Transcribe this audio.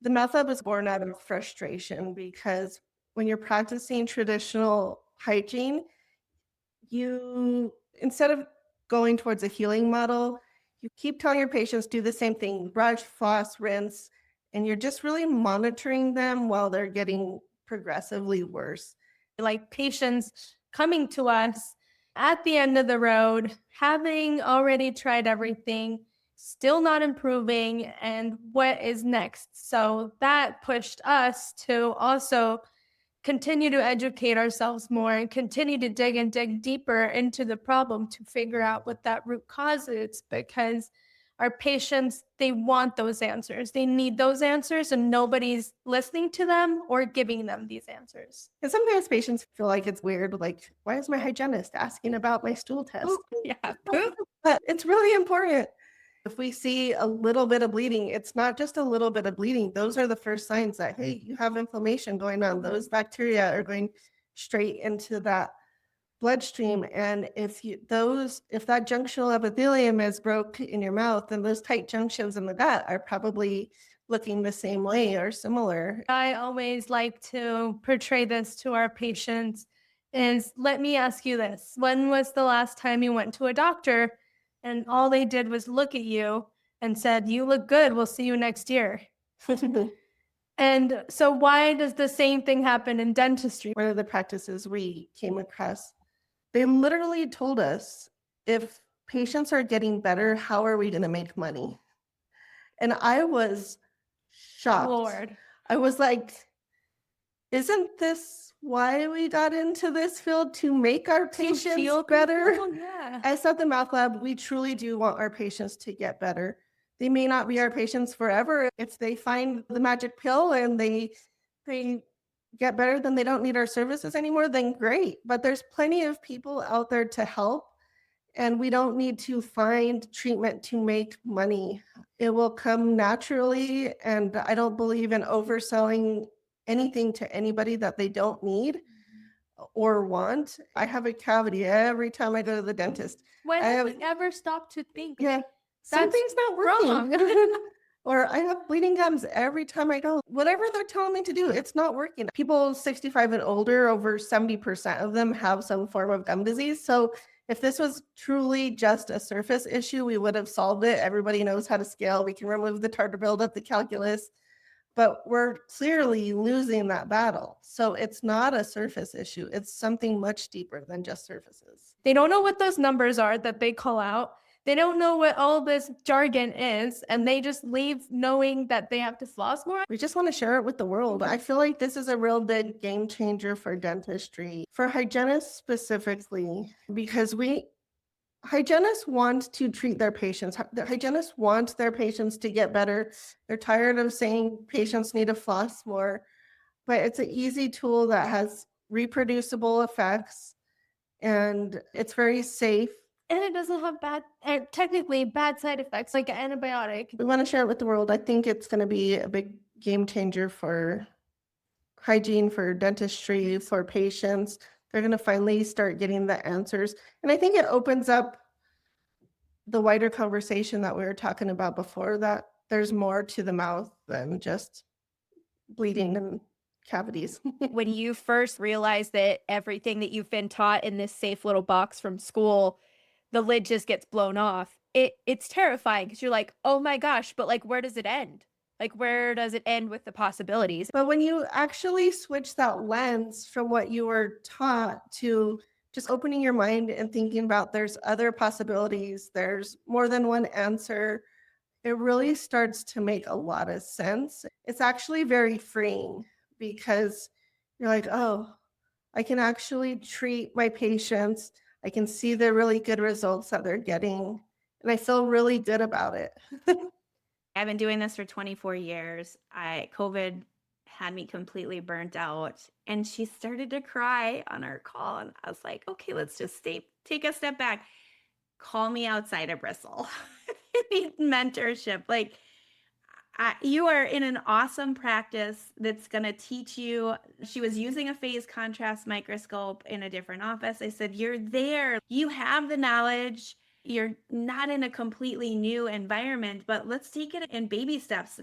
The method was born out of frustration because when you're practicing traditional hygiene, you instead of going towards a healing model, you keep telling your patients do the same thing, brush, floss, rinse, and you're just really monitoring them while they're getting progressively worse. Like patients coming to us at the end of the road, having already tried everything, still not improving, and what is next? So that pushed us to also continue to educate ourselves more and continue to dig and dig deeper into the problem to figure out what that root cause is because our patients, they want those answers, they need those answers, and nobody's listening to them or giving them these answers. And sometimes patients feel like it's weird, like, why is my hygienist asking about my stool test? Poop, yeah, poop. But it's really important. If we see a little bit of bleeding, it's not just a little bit of bleeding. Those are the first signs that, hey, you have inflammation going on. Those bacteria are going straight into that bloodstream. And if that junctional epithelium is broke in your mouth, then those tight junctions in the gut are probably looking the same way or similar. I always like to portray this to our patients is let me ask you this. When was the last time you went to a doctor and all they did was look at you and said, "You look good. We'll see you next year." And so why does the same thing happen in dentistry? One of the practices we came across, they literally told us, if patients are getting better, how are we going to make money? And I was shocked. Lord. I was like, isn't this why we got into this field, to make our To patients heal better? people? Yeah. As at the Mouth Lab, we truly do want our patients to get better. They may not be our patients forever. If they find the magic pill and they get better, then they don't need our services anymore, then great. But there's plenty of people out there to help, and we don't need to find treatment to make money. It will come naturally, and I don't believe in overselling anything to anybody that they don't need or want. I have a cavity every time I go to the dentist. When I have have we ever stopped to think Yeah, that's something's not working. wrong? Or I have bleeding gums every time I go. Whatever they're telling me to do, it's not working. People 65 and older, over 70% of them have some form of gum disease. So if this was truly just a surface issue, we would have solved it. Everybody knows how to scale. We can remove the tartar buildup, the calculus, but we're clearly losing that battle. So it's not a surface issue. It's something much deeper than just surfaces. They don't know what those numbers are that they call out. They don't know what all this jargon is, and they just leave knowing that they have to floss more. We just want to share it with the world. I feel like this is a real big game changer for dentistry, for hygienists specifically, because hygienists want to treat their patients. The hygienists want their patients to get better. They're tired of saying patients need to floss more, but it's an easy tool that has reproducible effects, and it's very safe. And it doesn't have technically bad side effects like an antibiotic. We want to share it with the world. I think it's going to be a big game changer for hygiene, for dentistry, for patients. They're going to finally start getting the answers. And I think it opens up the wider conversation that we were talking about before, that there's more to the mouth than just bleeding and cavities. When you first realize that everything that you've been taught in this safe little box from school, the lid just gets blown off. It's terrifying because you're like, oh my gosh, but like where does it end? Like where does it end with the possibilities? But when you actually switch that lens from what you were taught to just opening your mind and thinking about there's other possibilities, there's more than one answer, it really starts to make a lot of sense. It's actually very freeing because you're like, oh, I can actually treat my patients. I can see the really good results that they're getting, and I feel really good about it. I've been doing this for 24 years. COVID had me completely burnt out, and she started to cry on our call, and I was like, okay, let's just take a step back. Call me outside of Bristle. I need mentorship. Like, you are in an awesome practice that's going to teach you. She was using a phase contrast microscope in a different office. I said, you're there. You have the knowledge. You're not in a completely new environment, but let's take it in baby steps.